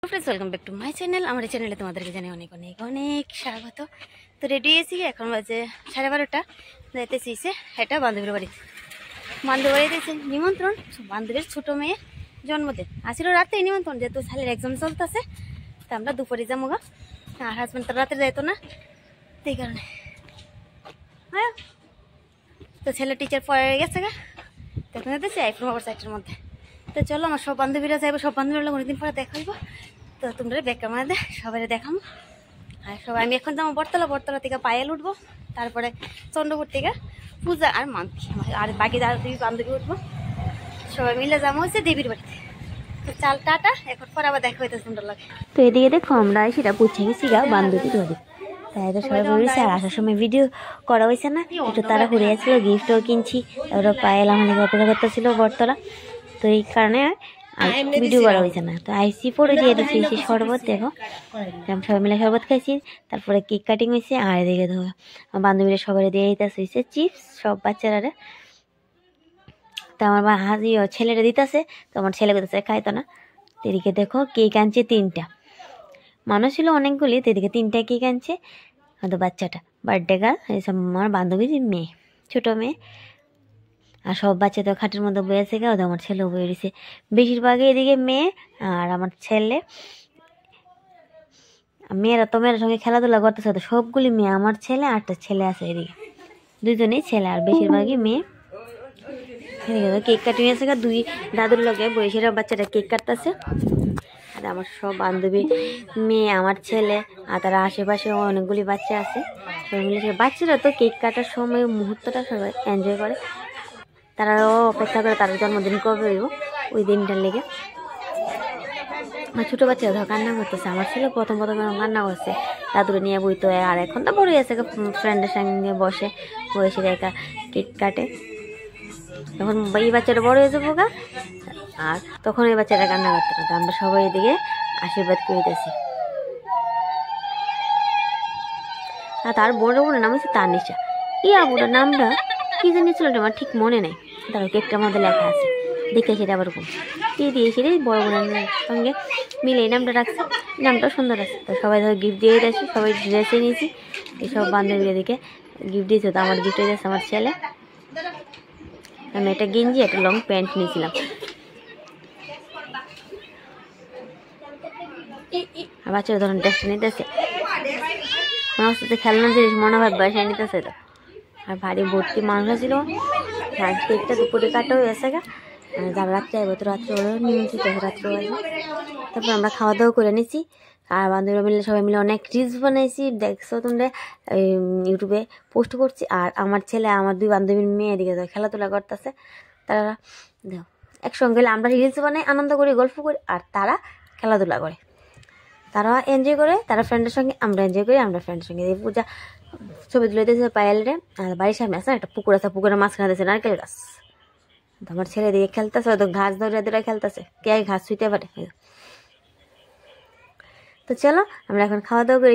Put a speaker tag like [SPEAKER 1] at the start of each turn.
[SPEAKER 1] Friends welcome back to my channel. हमारे चैनले तुम्हारे जाने अनेक अनेक अनेक स्वागत। तो रेडी হয়েছি এখন বাজে 12:30টা যাইতেছি এটা বান্ধবীর বাড়ি। বান্ধবীর বাড়িতে নিমন্ত্রণ, বান্ধবীর ছোট মেয়ে জন্মদিন আসিল রাতে নিমন্ত্রণ, যেহেতু ছেলের এক্সাম চলতেছে তো আমরা দুপুরে যাবো গা। আর হাজব্যান্ড তো রাতে যাইতো না, সেই কারণে হ্যাঁ। তো ছেলে টিচার পড়ে গেছে গা, দেখতে যেতেছি আইফোন ওভার সাইটের মধ্যে। তো চলো আমার সব বান্ধবীরা যাইবো, সব বান্ধবীরা অনেকদিন পরে দেখা হইব। তো তোমরা ব্যাক ক্যামেরা দে সবাই দেখাম। আর সবাই আমি এখন যাবো বটতলা, বটতলা থেকে পায়েল উঠবো, তারপরে চন্দ্রপুর থেকে পূজা আর মান্তি আর বাকি আর দুই বান্ধবী উঠবো, সবাই মিলে যাবো হচ্ছে দেবীর বাড়িতে। তো চাল টাটা, এখন পরে আবার দেখা হইতে সুন্দর লাগে। তো এদিকে দেখো আমরা সেটা পুছে গেছি গা বান্ধবীর বাড়ি। তাই তো সবাই বলেছে আর আসার সময় ভিডিও করা হয়েছে না, একটু তারা ঘুরে আসছিল, গিফটও কিনছি, তারপরে পায়েল আমাদের অপেক্ষা করতেছিল বটতলা, তো এই কারণে আর ভিডিও করা হয়েছে না। তো আইসি পরে দিয়ে দিচ্ছি শরবত, দেখো সবাই মিলে শরবত খাইছি, তারপরে কেক কাটিং হয়েছে। আর এদিকে ধরো বান্ধবীরা সবাই দিয়ে দিতেছে হয়েছে চিপস, সব বাচ্চারা। তো আমার হাজি ছেলেরা দিতেছে, তো আমার ছেলে করতেছে খাইতো না। এদিকে দেখো কেক আনছে 3টা, মানুষ ছিল অনেকগুলি, তো এদিকে 3টা কেক আনছে। তো বাচ্চাটা বার্থডে গার্ল, এইসব আমার বান্ধবীর মেয়ে, ছোটো মেয়ে। আর সব বাচ্চা তো খাটের মধ্যে বয়েছে গা, আমার ছেলেও বয়ে রয়েছে, বেশিরভাগই এদিকে মেয়ে আর আমার ছেলে। মেয়েরা তো মেয়ের সঙ্গে খেলাধুলা করতেছে, তো সবগুলি মেয়ে, আমার ছেলে আর একটা ছেলে আছে এদিকে, দুজনেই ছেলে আর বেশিরভাগই মেয়ে। এদিকে কেক কাটিং আছে গা, দুই দাদুর লগে বয়সের বাচ্চাটা কেক কাটতেছে। আর আমার সব বান্ধবী মেয়ে, আমার ছেলে, আর তারা আশেপাশে অনেকগুলি বাচ্চা আছে, সবাই মিলে। বাচ্চারা তো কেক কাটার সময় মুহূর্তটা সবাই এনজয় করে, তারাও অপেক্ষা করে তার জন্মদিন কবে হইব ওই দিনটার লেগে। আর ছোটো বাচ্চারা ধর কান্না করতেছে, আমার ছেলে প্রথম কান্না করছে, দাদুরে নিয়ে বইতো। আর এখন তো বড়ই আছে, ফ্রেন্ডের সঙ্গে বসে বয়সের একা কেক কাটে। তখন এই বাচ্চাটা বড় হয়ে যাবো গা, আর তখন এই বাচ্চাটা কান্না করতে না। তো আমরা সবাই এদিকে আশীর্বাদ করিতেছি। আর তার বড় বোনের নাম হচ্ছে তানিশা। আবুটার নামটা কি জানি ছিল, আমার ঠিক মনে নেই, তার কেকটার মধ্যে লেখা আছে, দেখে সেটা আবার ওরকম দিয়ে দিয়েছিল বড় বোনের সঙ্গে মিলে এই নামটা রাখছে, নামটাও সুন্দর আছে। তো সবাই ধর গিফট দিয়ে দিয়েছি, সবাই ড্রেসে নিয়েছি, এইসব বান্ধবীর দিকে গিফট দিয়েছে। তো আমার গিফট দিয়েছে আমার ছেলে, আমি একটা গেঞ্জি একটা লং প্যান্ট নিয়েছিলাম। আর বাচ্চারা ধরুন ড্রেসটা নিতেছে, মনে হচ্ছে খেলনা জিনিস মনে হয় বাসায় নিতেছে। তো আর ভারী ভর্তি মানুষ ছিল। আর কেকটা দুপুরে কাটা হয়ে গেছে গা, যারা রাত্রে আসবো তো রাত্রে হলেও নিমন্ত্রিত, রাত্রে আসবো। তারপর আমরা খাওয়া দাওয়া করে নিয়েছি, আর বান্ধবীরা মিলে সবাই মিলে অনেক রিলস বানাইছি, দেখছো তোমরা ইউটিউবে পোস্ট করছি। আর আমার ছেলে, আমার দুই বান্ধবীর মেয়ে এদিকে খেলাধুলা করতেছে, তারা দেখো একসঙ্গে আমরা রিলস বানাই, আনন্দ করি, গল্প করি, আর তারা খেলাধুলা করে, তারা এনজয় করে, তারা ফ্রেন্ডের সঙ্গে, আমরা এনজয় করি আমরা ফ্রেন্ডের সঙ্গে। এই পূজা ছবি তুলে দিয়েছে পায়েলরে। আর বাড়ির সামনে আছে একটা পুকুর আছে, পুকুরের মাঝখানে দিয়েছে নারকেল গাছ। আমার ছেলে দিয়ে খেলতেছে, হয়তো ঘাস ধরে ধরে খেলতেছে, কে ঘাস ছুঁতে পারে। তো চলো আমরা এখন খাওয়া দাওয়া করি।